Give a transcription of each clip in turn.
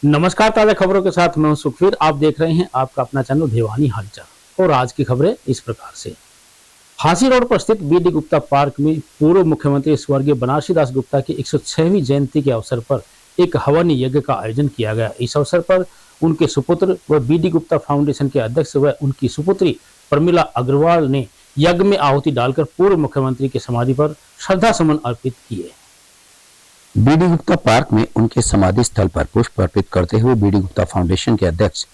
नमस्कार। ताज़ा खबरों के साथ मैं हूं सुखवीर। आप देख रहे हैं आपका अपना चैनल भिवानी हलचल। और आज की खबरें इस प्रकार से। फांसी रोड पर स्थित बी डी गुप्ता पार्क में पूर्व मुख्यमंत्री स्वर्गीय बनारसी दास गुप्ता की 106वीं जयंती के अवसर पर एक हवन यज्ञ का आयोजन किया गया। इस अवसर पर उनके सुपुत्र व बी डी गुप्ता फाउंडेशन के अध्यक्ष व उनकी सुपुत्री प्रमिला अग्रवाल ने यज्ञ में आहुति डालकर पूर्व मुख्यमंत्री की समाधि पर श्रद्धा सुमन अर्पित किए। बीडी गुप्ता पार्क में उनके समाधि स्थल पर पुष्प अर्पित करते हुए बीडी गुप्ता फाउंडेशन के अध्यक्ष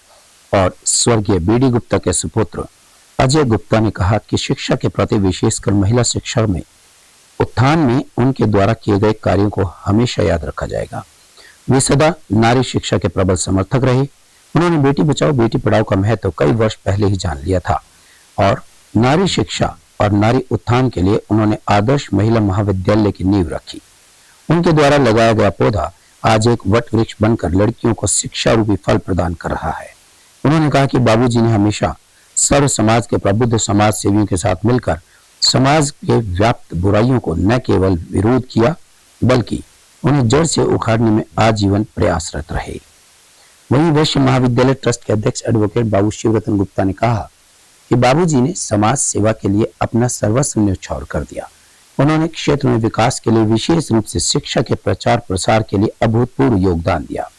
और स्वर्गीय बीडी गुप्ता के सुपुत्र अजय गुप्ता ने कहा कि शिक्षा के प्रति विशेषकर महिला शिक्षा में उत्थान में उनके द्वारा किए गए कार्यों को हमेशा याद रखा जाएगा। वे सदा नारी शिक्षा के प्रबल समर्थक रहे। उन्होंने बेटी बचाओ बेटी पढ़ाओ का महत्व कई वर्ष पहले ही जान लिया था और नारी शिक्षा और नारी उत्थान के लिए उन्होंने आदर्श महिला महाविद्यालय की नींव रखी। उनके द्वारा लगाया गया पौधा आज एक वट वृक्ष बनकर लड़कियों को शिक्षा रूपी फल प्रदान कर रहा है। उन्होंने कहा कि बाबूजी ने हमेशा सर्व समाज के प्रबुद्ध समाज सेवियों के साथ मिलकर समाज के व्याप्त बुराइयों को न केवल विरोध किया बल्कि उन्हें जड़ से उखाड़ने में आजीवन प्रयासरत रहे। वहीं वैश्य महाविद्यालय ट्रस्ट के अध्यक्ष एडवोकेट बाबू शिवरतन गुप्ता ने कहा कि बाबूजी ने समाज सेवा के लिए अपना सर्वस्व न्यौछावर कर दिया। उन्होंने क्षेत्र में विकास के लिए विशेष रूप से शिक्षा के प्रचार प्रसार के लिए अभूतपूर्व योगदान दिया।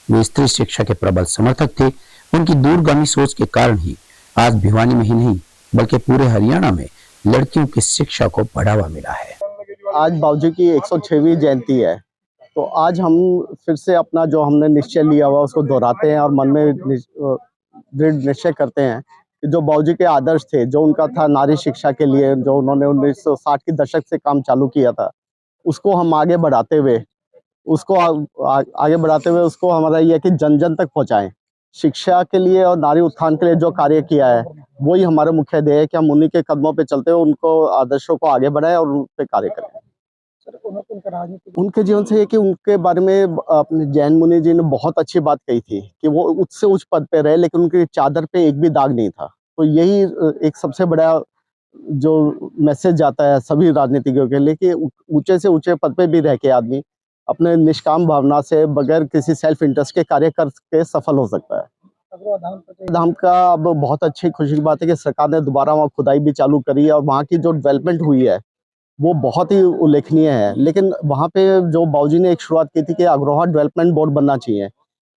वे स्त्री शिक्षा के प्रबल समर्थक थे। उनकी दूरगामी सोच के कारण ही आज भिवानी में ही नहीं बल्कि पूरे हरियाणा में लड़कियों की शिक्षा को बढ़ावा मिला है। आज बाबूजी की 106वीं जयंती है, तो आज हम फिर से अपना जो हमने निश्चय लिया हुआ उसको दोहराते हैं और मन में दृढ़ निश्चय करते हैं कि जो बाबूजी के आदर्श थे, जो उनका था नारी शिक्षा के लिए, जो उन्होंने 1960 के दशक से काम चालू किया था, उसको हम आगे बढ़ाते हुए उसको हमारा ये है कि जन जन तक पहुंचाएं। शिक्षा के लिए और नारी उत्थान के लिए जो कार्य किया है वही हमारा मुख्य ध्येय है कि हम उन्हीं के कदमों पे चलते हुए उनको आदर्शों को आगे बढ़ाएं और उन पे कार्य करें। उनके जीवन से ये कि उनके बारे में अपने जैन मुनि जी ने बहुत अच्छी बात कही थी कि वो उच्च से उच्च पद पे रहे लेकिन उनकी चादर पे एक भी दाग नहीं था। तो यही एक सबसे बड़ा जो मैसेज जाता है सभी राजनीतिज्ञों के लिए कि ऊंचे से ऊंचे पद पे भी रह के आदमी अपने निष्काम भावना से बगैर किसी सेल्फ इंटरेस्ट के कार्य करके सफल हो सकता है। धाम का अब बहुत अच्छी खुशी की बात है कि सरकार ने दोबारा वहाँ खुदाई भी चालू करी है और वहाँ की जो डेवलपमेंट हुई है वो बहुत ही उल्लेखनीय है। लेकिन वहाँ पे जो बाबूजी ने एक शुरुआत की थी कि अग्रवाल डेवलपमेंट बोर्ड बनना चाहिए,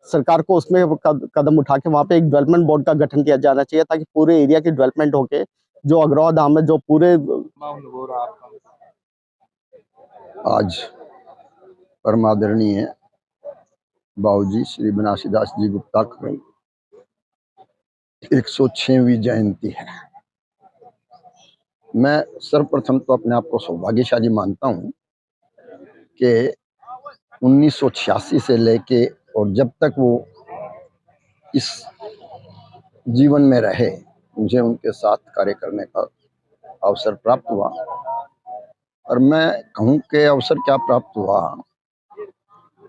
सरकार को उसमें कदम उठा के वहाँ पे एक डेवलपमेंट बोर्ड का गठन किया जाना चाहिए ताकि पूरे एरिया की डेवलपमेंट होके जो अग्रवाल धाम में जो पूरे आज परमादरणीय बाबूजी श्री बनारसी दास जी गुप्ता की 106वीं जयंती है। मैं सर्वप्रथम तो अपने आप को सौभाग्यशाली मानता हूँ कि 1986 से लेके और जब तक वो इस जीवन में रहे मुझे उनके साथ कार्य करने का अवसर प्राप्त हुआ। और मैं कहूँ कि अवसर क्या प्राप्त हुआ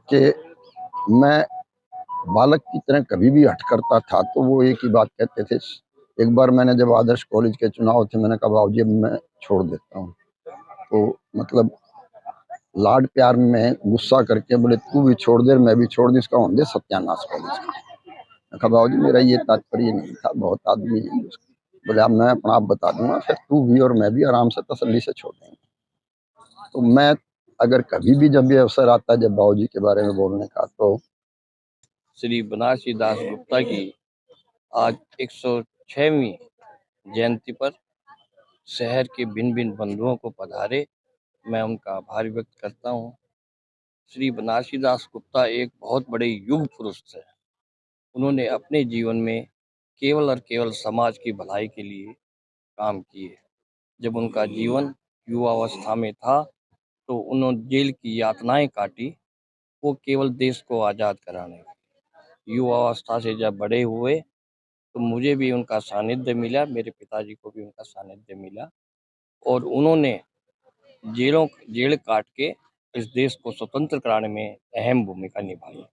कि मैं बालक की तरह कभी भी हट करता था तो वो एक ही बात कहते थे। एक बार मैंने जब आदर्श कॉलेज के चुनाव थे मैंने कहा बाबूजी अब मैं छोड़ देता हूँ, तो मतलब लाड प्यार में गुस्सा करके बोले तू भी छोड़ दे मैं भी छोड़ दी, इसका होने दे सत्यानाश कॉलेज का। मैं कहा बाबूजी मेरा ये तात्पर्य नहीं था, बहुत आदमी है। बोले अब मैं अपना आप बता दूंगा फिर तू भी और मैं भी आराम से तसल्ली से छोड़ देंगे। तो मैं अगर कभी भी जब ये अवसर आता है जब बाबूजी के बारे में बोलने का तो श्री बनारसी दास गुप्ता की आज 106वीं जयंती पर शहर के भिन्न भिन्न बंधुओं को पधारे मैं उनका आभार व्यक्त करता हूँ। श्री बनारसी दास गुप्ता एक बहुत बड़े युग पुरुष थे। उन्होंने अपने जीवन में केवल और केवल समाज की भलाई के लिए काम किए। जब उनका जीवन युवावस्था में था तो उन्होंने जेल की यातनाएं काटी, वो केवल देश को आज़ाद कराने। युवावस्था से जब बड़े हुए तो मुझे भी उनका सानिध्य मिला, मेरे पिताजी को भी उनका सानिध्य मिला और उन्होंने जेल काट के इस देश को स्वतंत्र कराने में अहम भूमिका निभाई।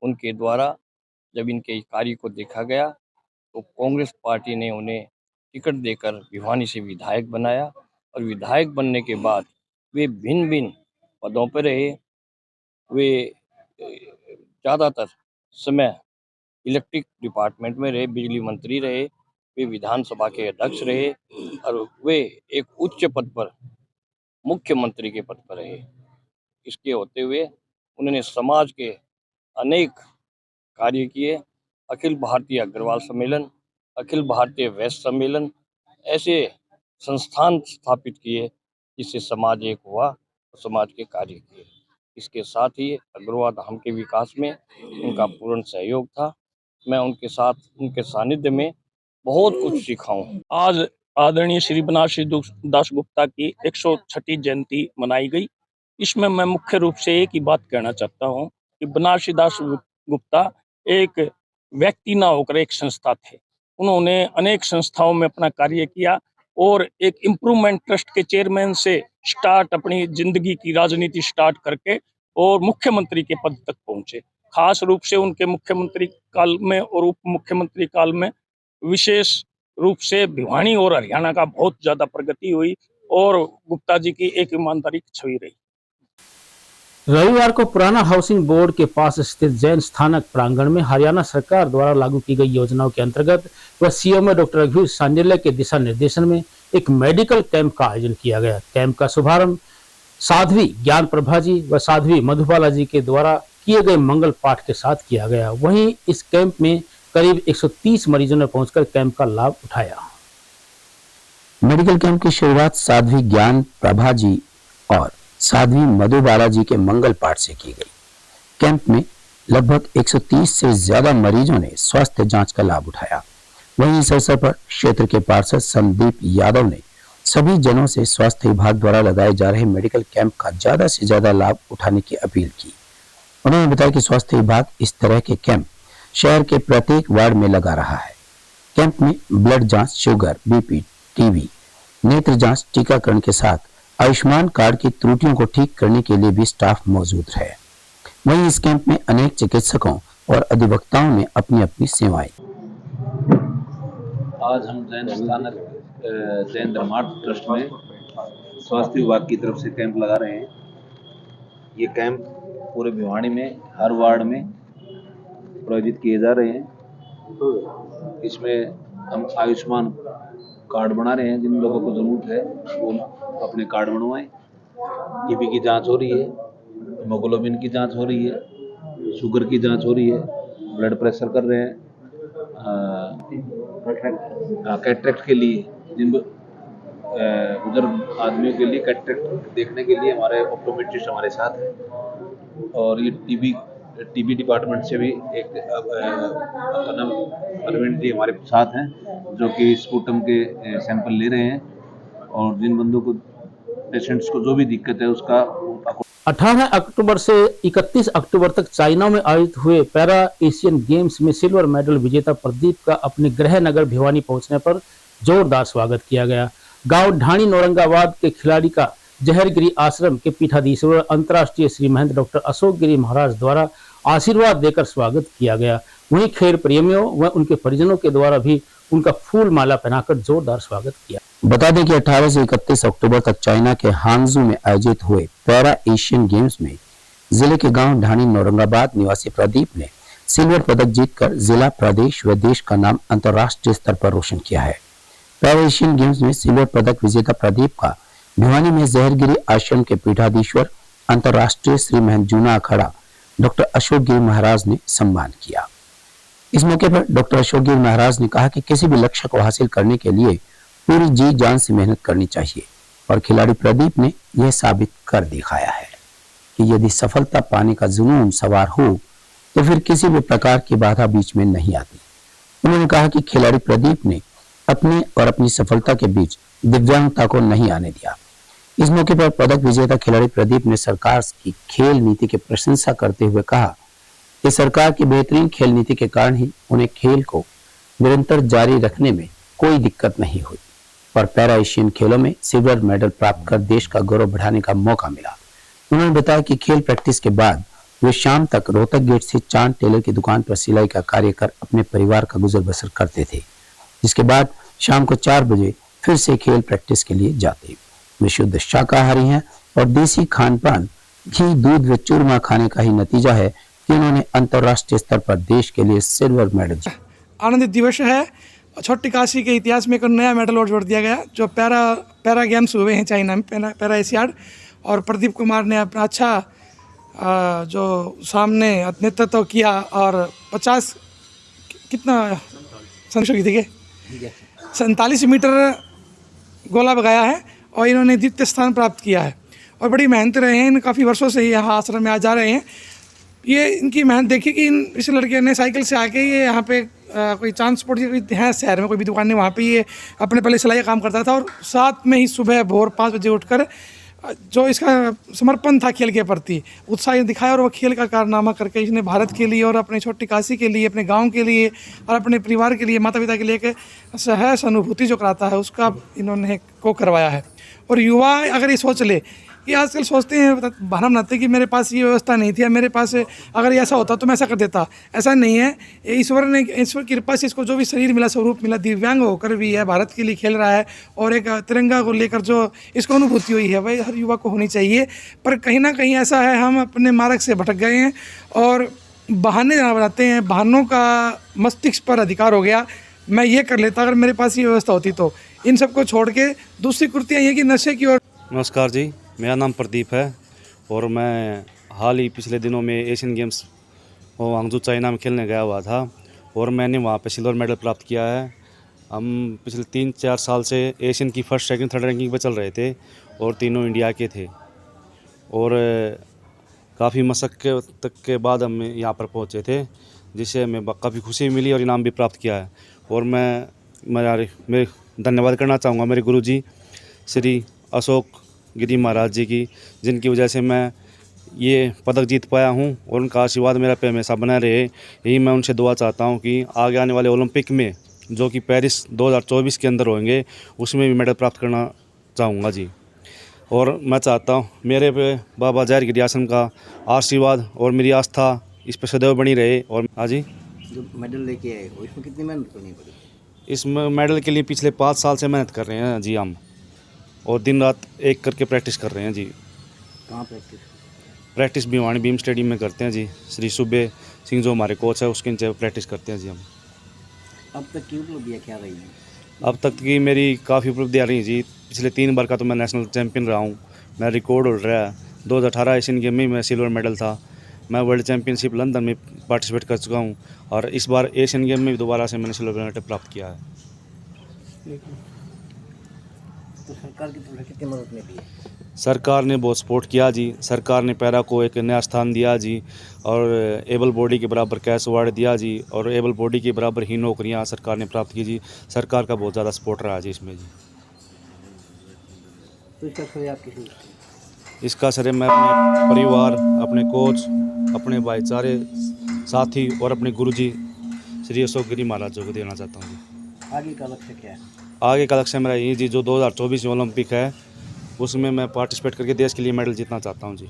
उनके द्वारा जब इनके कार्य को देखा गया तो कांग्रेस पार्टी ने उन्हें टिकट देकर भिवानी से विधायक बनाया और विधायक बनने के बाद वे भिन्न भिन्न पदों पर रहे। वे ज़्यादातर समय इलेक्ट्रिक डिपार्टमेंट में रहे, बिजली मंत्री रहे, वे विधानसभा के अध्यक्ष रहे और वे एक उच्च पद पर मुख्यमंत्री के पद पर रहे। इसके होते हुए उन्होंने समाज के अनेक कार्य किए। अखिल भारतीय अग्रवाल सम्मेलन, अखिल भारतीय वैश्य सम्मेलन, ऐसे संस्थान स्थापित किए जिससे समाज एक हुआ और समाज के कार्य किए। इसके साथ ही अग्रवाल धाम के विकास में उनका पूर्ण सहयोग था। मैं उनके साथ, उनके सानिध्य में बहुत कुछ सीखा हूँ। आज आदरणीय श्री बनारसी दास गुप्ता की 106वीं जयंती मनाई गई। इसमें मैं मुख्य रूप से एक ही बात कहना चाहता हूँ कि बनारसी दास गुप्ता एक व्यक्ति ना होकर एक संस्था थे। उन्होंने अनेक संस्थाओं में अपना कार्य किया और एक इम्प्रूवमेंट ट्रस्ट के चेयरमैन से स्टार्ट अपनी जिंदगी की राजनीति स्टार्ट करके और मुख्यमंत्री के पद तक पहुंचे। खास रूप से उनके मुख्यमंत्री काल में और उप मुख्यमंत्री काल में विशेष रूप से भिवानी और हरियाणा का बहुत ज्यादा प्रगति हुई और गुप्ता जी की एक ईमानदारी की छवि रही। रविवार को पुराना हाउसिंग बोर्ड के पास स्थित जैन स्थानक प्रांगण में हरियाणा सरकार द्वारा लागू की गई योजनाओं के अंतर्गत व सीएम डॉक्टर रघुवीर सांजले के दिशा निर्देशन में एक मेडिकल कैंप का आयोजन किया गया। कैंप का शुभारंभ साध्वी ज्ञान प्रभा जी व साध्वी मधुबाला जी के द्वारा किए गए मंगल पाठ के साथ किया गया। वहीं इस कैंप में करीब 130 मरीजों ने पहुंचकर कैंप का लाभ उठाया। मेडिकल कैंप की शुरुआत साध्वी ज्ञान प्रभा जी और साध्वी मधुबाला जी के मंगल पाठ से की गई। कैंप में लगभग 130 से ज्यादा मरीजों ने स्वास्थ्य जांच का लाभ उठाया। वहीं इस अवसर पर क्षेत्र के पार्षद संदीप यादव ने सभी जनों से स्वास्थ्य विभाग द्वारा लगाए जा रहे मेडिकल कैंप का ज्यादा से ज्यादा लाभ उठाने की अपील की। उन्होंने बताया कि स्वास्थ्य विभाग इस तरह के कैंप शहर के प्रत्येक वार्ड में लगा रहा है। कैंप में ब्लड जांच, शुगर, बीपी, टीबी, नेत्र जांच, टीकाकरण के साथ आयुष्मान कार्ड की त्रुटियों को ठीक करने के लिए भी स्टाफ मौजूद है। वहीं इस कैंप में अनेक चिकित्सकों और अधिवक्ताओं ने अपनी अपनी सेवाएं। आज हम जैन स्थानक जैन धर्मार्थ ट्रस्ट में स्वास्थ्य विभाग की तरफ से कैंप लगा रहे हैं। ये कैंप पूरे भिवानी में हर वार्ड में प्रायोजित किए जा रहे हैं। इसमें हम आयुष्मान कार्ड बना रहे हैं। जिन लोगों को जरूरत है वो अपने कार्ड बनवाएं। टीबी की जांच हो रही है, हीमोग्लोबिन की जांच हो रही है, शुगर की जांच हो रही है, ब्लड प्रेशर कर रहे हैं। कैटरेक्ट के लिए जिन बुजुर्ग आदमियों के लिए कैटरेक्ट देखने के लिए हमारे ऑप्टोमेट्रिस्ट हमारे साथ है। और ये टीबी डिपार्टमेंट से भी एक परमानेंटली हमारे साथ हैं जो कि स्पूटम के सैंपल ले रहे हैं। और जिन बंदों को पेशेंट्स को जो भी दिक्कत है उसका 18 अक्टूबर से 31 अक्टूबर तक चाइना में आयोजित हुए पैरा एशियन गेम्स में सिल्वर मेडल विजेता प्रदीप का अपने गृह नगर भिवानी पहुंचने पर जोरदार स्वागत किया गया। गांव ढाणी नौरंगाबाद के खिलाड़ी का जहरगिरी आश्रम के पीठाधीश्वर अंतर्राष्ट्रीय श्री महंत डॉक्टर अशोक गिरी महाराज द्वारा आशीर्वाद देकर स्वागत किया गया। वहीं खेल प्रेमियों व उनके परिजनों के द्वारा भी उनका फूल माला पहनाकर जोरदार स्वागत किया। बता दें कि 18 से 31 अक्टूबर तक चाइना के हांगजू में आयोजित हुए पैरा एशियन गेम्स में जिले के गांव ढाणी नौरंगाबाद निवासी प्रदीप ने सिल्वर पदक जीतकर जिला, प्रदेश व देश का नाम अंतर्राष्ट्रीय स्तर पर रोशन किया है। पैरा एशियन गेम्स में सिल्वर पदक विजेता प्रदीप का भिवानी में जहरगिरी आश्रम के पीठाधीश्वर अंतर्राष्ट्रीय श्री महंत जूना अखाड़ा डॉक्टर अशोक गिरी महाराज ने सम्मान किया। इस मौके पर डॉक्टर अशोक गिरी महाराज ने कहा कि किसी भी लक्ष्य को हासिल करने के लिए पूरी जी जान से मेहनत करनी चाहिए और खिलाड़ी प्रदीप ने यह साबित कर दिखाया है कि यदि सफलता पाने का जुनून सवार हो तो फिर किसी भी प्रकार की बाधा बीच में नहीं आती। उन्होंने कहा कि खिलाड़ी प्रदीप ने अपने और अपनी सफलता के बीच दिव्यांगता को नहीं आने दिया। इस मौके पर पदक विजेता खिलाड़ी प्रदीप ने सरकार की खेल नीति की प्रशंसा करते हुए कहा कि सरकार की बेहतरीन खेल नीति के कारण ही उन्हें खेल को निरंतर जारी रखने में कोई दिक्कत नहीं हुई और पैरा एशियन खेलों में सिल्वर मेडल प्राप्त कर देश का गौरव बढ़ाने का मौका मिला। उन्होंने बताया कि खेल प्रैक्टिस के बाद वे शाम तक रोहतक गेट से चांद टेलर की दुकान पर सिलाई का कार्य कर अपने परिवार का गुजर बसर करते थे, जिसके बाद शाम को 4 बजे फिर से खेल प्रैक्टिस के लिए जाते। वे शुद्ध शाकाहारी हैं और देसी खान पान, घी, दूध व चूरमा खाने का ही नतीजा है कि उन्होंने अंतर्राष्ट्रीय स्तर पर देश के लिए सिल्वर मेडल जीता। आनंदित दिवस है। छोटी काशी के इतिहास में एक नया मेडल और जोड़ दिया गया। जो पैरा गेम्स हुए हैं चाइना में, पैरा एशियाड, और प्रदीप कुमार ने अपना अच्छा जो सामने नेतृत्व किया और 50 कितना संशोधित थी 47 मीटर गोला भगाया है और इन्होंने द्वितीय स्थान प्राप्त किया है। और बड़ी मेहनत रहे हैं, इन काफ़ी वर्षों से यहाँ आश्रम में आ जा रहे हैं। ये इनकी मेहनत देखिए कि इस लड़के ने साइकिल से आके ये यहाँ पे कोई ट्रांसपोर्ट की है शहर में कोई भी दुकान नहीं, वहाँ पे ये अपने पहले सिलाई का काम करता था और साथ में ही सुबह भोर 5 बजे उठकर जो इसका समर्पण था खेल के प्रति उत्साह दिखाया और वो खेल का कारनामा करके इसने भारत के लिए और अपने छोटी काशी के लिए, अपने गांव के लिए और अपने परिवार के लिए, माता पिता के लिए एक सहज अनुभूति जो कराता है उसका इन्होंने को करवाया है। और युवा अगर ये सोच ले कि आजकल सोचते हैं, बहाना बनाते हैं कि मेरे पास ये व्यवस्था नहीं थी या मेरे पास अगर ऐसा होता तो मैं ऐसा कर देता। ऐसा नहीं है, ईश्वर की कृपा से इसको जो भी शरीर मिला, स्वरूप मिला, दिव्यांग होकर भी है, भारत के लिए खेल रहा है और एक तिरंगा को लेकर जो इसको अनुभूति हुई है वही हर युवा को होनी चाहिए। पर कहीं ना कहीं ऐसा है, हम अपने मार्ग से भटक गए हैं और बहाने बनाते हैं। बहानों का मस्तिष्क पर अधिकार हो गया। मैं ये कर लेता अगर मेरे पास ये व्यवस्था होती तो। इन सबको छोड़ के दूसरी कुर्तियाँ ये कि नशे की ओर। नमस्कार जी, मेरा नाम प्रदीप है और मैं हाल ही पिछले दिनों में एशियन गेम्स हांगझू चाइना में खेलने गया हुआ था और मैंने वहाँ पे सिल्वर मेडल प्राप्त किया है। हम पिछले 3-4 साल से एशियन की फर्स्ट, सेकंड, थर्ड रैंकिंग पे चल रहे थे और तीनों इंडिया के थे और काफ़ी मशक्क़त तक के बाद हम यहाँ पर पहुँचे थे, जिससे हमें काफ़ी खुशी मिली और इनाम भी प्राप्त किया है। और मैं धन्यवाद करना चाहूँगा मेरे गुरुजी श्री अशोक गिरी महाराज जी की, जिनकी वजह से मैं ये पदक जीत पाया हूँ और उनका आशीर्वाद मेरा पे हमेशा बना रहे। यही मैं उनसे दुआ चाहता हूँ कि आगे आने वाले ओलंपिक में जो कि पेरिस 2024 के अंदर होंगे उसमें भी मेडल प्राप्त करना चाहूँगा जी। और मैं चाहता हूँ मेरे पे बाबा ज़ाहिर गिरी आश्रम का आशीर्वाद और मेरी आस्था इस पर सदैव बनी रहे। और हाँ जी, जो मेडल लेके आए हो इसमें कितनी मेहनत करनी पड़ी? इस मेडल के लिए पिछले 5 साल से मेहनत कर रहे हैं जी हम, और दिन रात एक करके प्रैक्टिस कर रहे हैं जी। कहाँ practice? Practice Bhiwani beam stadium में करते हैं जी। श्री सुबे सिंह जो हमारे कोच है उसके नीचे प्रैक्टिस करते हैं जी हम। अब तक की उपलब्धियाँ क्या रही हैं? अब तक की मेरी काफ़ी उपलब्धियाँ रही जी। पिछले 3 बार का तो मैं नेशनल चैम्पियन रहा हूँ, मैं रिकॉर्ड होल्डर है। 2018 एशियन गेम में मैं सिल्वर मेडल था। मैं वर्ल्ड चैम्पियनशिप लंदन में पार्टिसिपेट कर चुका हूँ और इस बार एशियन गेम में दोबारा से मैंने सिल्वर मेडल प्राप्त किया है। तो सरकार की तरफ से कितनी मदद मिली है? सरकार ने बहुत सपोर्ट किया जी। सरकार ने पैरा को एक नया स्थान दिया जी और एबल बॉडी के बराबर कैश अवार्ड दिया जी और एबल बॉडी के बराबर ही नौकरियां सरकार ने प्राप्त की जी। सरकार का बहुत ज़्यादा सपोर्ट रहा जी इसमें जी। तो इसका श्रेय आप किसी? इसका श्रेय मैं अपने परिवार, अपने कोच, अपने भाईचारे साथी और अपने गुरुजी श्री अशोक गिरी महाराज को देना चाहता हूँ जी। आगे का लक्ष्य क्या है? आगे का लक्ष्य मेरा ये जी, जो 2024 में ओलंपिक है उसमें मैं पार्टिसिपेट करके देश के लिए मेडल जीतना चाहता हूं जी।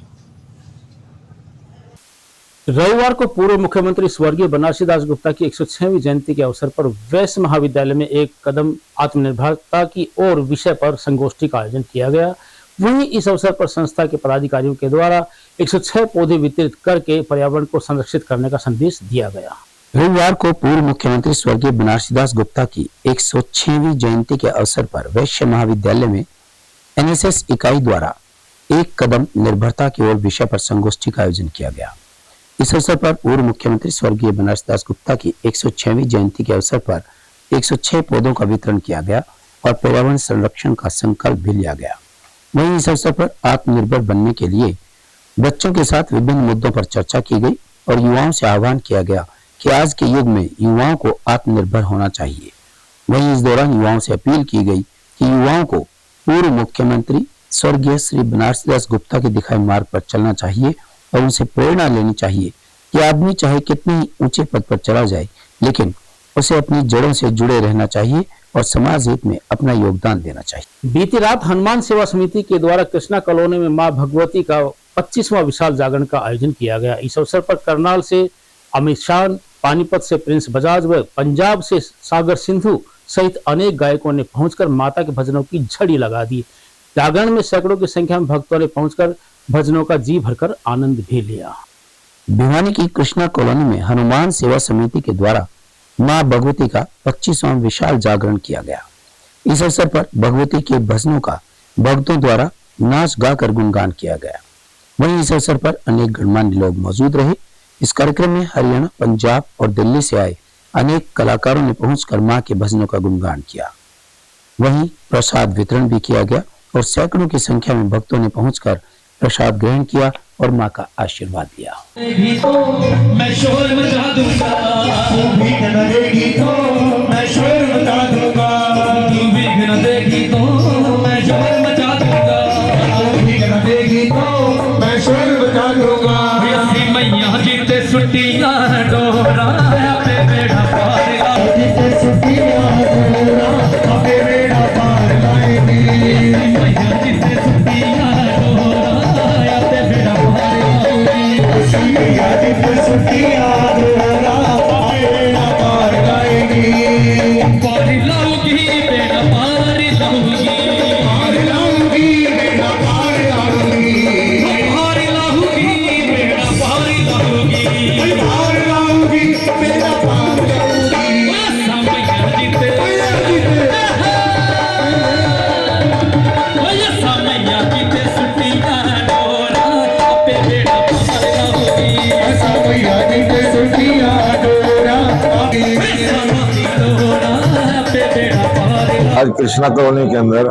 रविवार को पूर्व मुख्यमंत्री स्वर्गीय बनारसी दास गुप्ता की 106वीं जयंती के अवसर पर वैश्य महाविद्यालय में एक कदम आत्मनिर्भरता की ओर विषय पर संगोष्ठी का आयोजन किया गया। वहीं इस अवसर पर संस्था के पदाधिकारियों के द्वारा 106 पौधे वितरित करके पर्यावरण को संरक्षित करने का संदेश दिया गया। रविवार को पूर्व मुख्यमंत्री स्वर्गीय बनारसी दास गुप्ता की 106वीं जयंती के अवसर पर वैश्य महाविद्यालय में एनएसएस इकाई द्वारा एक कदम निर्भरता की ओर विषय पर संगोष्ठी का आयोजन किया गया। इस अवसर पर पूर्व मुख्यमंत्री स्वर्गीय बनारसी दास गुप्ता की 106वीं जयंती के अवसर पर 106 पौधों का वितरण किया गया और पर्यावरण संरक्षण का संकल्प भी लिया गया। वहीं इस अवसर पर आत्मनिर्भर बनने के लिए बच्चों के साथ विभिन्न मुद्दों पर चर्चा की गई और युवाओं से आह्वान किया गया कि आज के युग में युवाओं को आत्मनिर्भर होना चाहिए। वहीं इस दौरान युवाओं से अपील की गई कि युवाओं को पूर्व मुख्यमंत्री स्वर्गीय श्री बनारसी दास गुप्ता के दिखाए मार्ग पर चलना चाहिए और उनसे प्रेरणा लेनी चाहिए कि आदमी चाहे कितनी ऊंचे पद पर चला जाए, लेकिन उसे अपनी जड़ों से जुड़े रहना चाहिए और समाज हित में अपना योगदान देना चाहिए। बीती रात हनुमान सेवा समिति के द्वारा कृष्णा कॉलोनी में मां भगवती का 25वां विशाल जागरण का आयोजन किया गया। इस अवसर पर करनाल से अमित शाह, पानीपत से प्रिंस बजाज व पंजाब से सागर सिंधु सहित अनेक गायकों ने पहुंचकर माता के भजनों की झड़ी लगा दी। जागरण में सैकड़ों की संख्या में भक्तों ने पहुंचकर भजनों का जी भरकर आनंद भी लिया। भिवानी की कृष्णा कॉलोनी में हनुमान सेवा समिति के द्वारा मां भगवती का 25वां विशाल जागरण किया गया। इस अवसर पर भगवती के भजनों का भक्तों द्वारा नाच गाकर गुणगान किया गया। वहीं इस अवसर पर अनेक गणमान्य लोग मौजूद रहे। इस कार्यक्रम में हरियाणा, पंजाब और दिल्ली से आए अनेक कलाकारों ने पहुंचकर मां के भजनों का गुणगान किया। वहीं प्रसाद वितरण भी किया गया और सैकड़ों की संख्या में भक्तों ने पहुंचकर प्रसाद ग्रहण किया और मां का आशीर्वाद लिया। मैं शोर मचा दूंगा, तू भीख न देगी तो मैं शोर मचा दूंगा, तू भीख न देगी तो मैं शोर मचा दूंगा, तू भीख न देगी तो मैं शोर मचा दूंगा। ऐसी मैया जीते सुटियां डोरा पे बेड़ा पार, जीते सुटियां डोरा पे बेड़ा पार लाएगी, मैया जीते सुटियां डोरा पे बेड़ा पार लाएगी, मैया जीते सुटियां डोरा पे बेड़ा पार लाएगी, पार लाऊंगी बेड़ा पार लाऊंगी, पार लाऊंगी बेड़ा पार लाऊंगी, पार लाऊंगी बेड़ा पार लाऊंगी, पार लाऊंगी बेड़ा पार लाऊंगी। मैया जीते मैया जीते सुटियां डोरा पे बेड़ा पार लाऊंगी, मैया जीते सुटियां डोरा पे बेड़ा पार। आज कृष्णा कॉलोनी के अंदर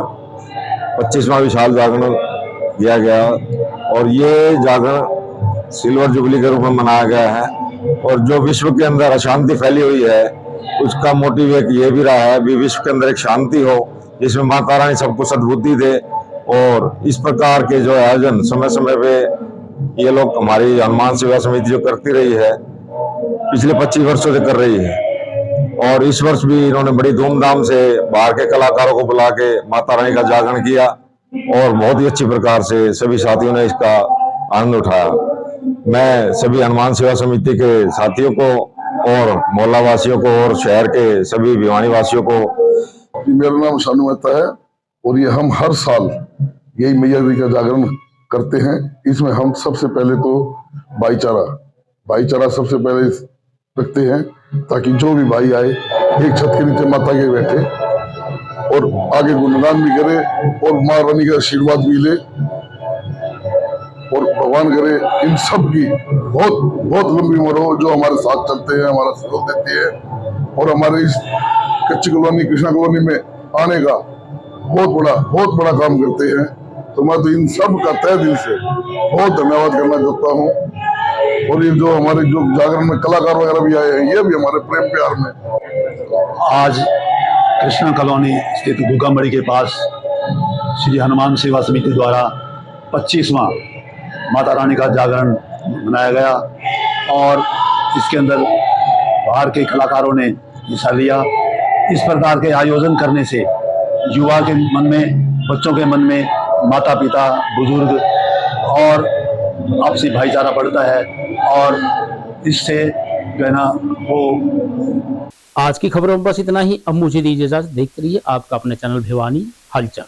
25वां विशाल जागरण किया गया और ये जागरण सिल्वर जुबली के रूप में मनाया गया है। और जो विश्व के अंदर अशांति फैली हुई है उसका मोटिव एक ये भी रहा है भी विश्व के अंदर एक शांति हो जिसमें माता रानी सबको सद्बुद्धि दे। और इस प्रकार के जो आयोजन समय समय पे ये लोग हमारी हनुमान सेवा समिति जो करती रही है पिछले 25 वर्षों से कर रही है। और इस वर्ष भी इन्होंने बड़ी धूमधाम से बाहर के कलाकारों को बुला के माता रानी का जागरण किया और बहुत ही अच्छी प्रकार से सभी साथियों ने इसका आनंद उठाया। मैं सभी हनुमान सेवा समिति के साथियों को और मोहल्ला वासियों को और शहर के सभी भिवानी वासियों को। मेरा नाम शानू मेहता है और ये हम हर साल यही मैया जी का जागरण करते हैं। इसमें हम सबसे पहले तो भाईचारा सबसे पहले रखते हैं ताकि जो भी भाई आए एक छत के नीचे माता के बैठे और आगे गुणगान भी करे और माँ रानी का आशीर्वाद भी ले और भगवान करे इन सब की बहुत बहुत लंबी उम्र हो जो हमारे साथ चलते हैं, हमारा सहयोग देते हैं और हमारे इस कच्ची कॉलोनी कृष्णा कॉलोनी में आने का बहुत बड़ा काम करते हैं। तो मैं तो इन सब का तहे दिल से बहुत धन्यवाद करना चाहता हूँ। और ये जो हमारे जो जागरण में कलाकार वगैरह भी आए हैं ये भी हमारे प्रेम प्यार में। आज कृष्णा कॉलोनी स्थित गुगामड़ी के पास श्री हनुमान सेवा समिति द्वारा 25वां माता रानी का जागरण मनाया गया और इसके अंदर बाहर के कलाकारों ने हिस्सा लिया। इस प्रकार के आयोजन करने से युवा के मन में, बच्चों के मन में माता पिता, बुजुर्ग और आपसी भाईचारा बढ़ता है और इससे जो है ना वो। आज की खबरों में बस इतना ही। अब मुझे दीजिए इजाजत। देखते रहिए आपका अपना चैनल भिवानी हलचल।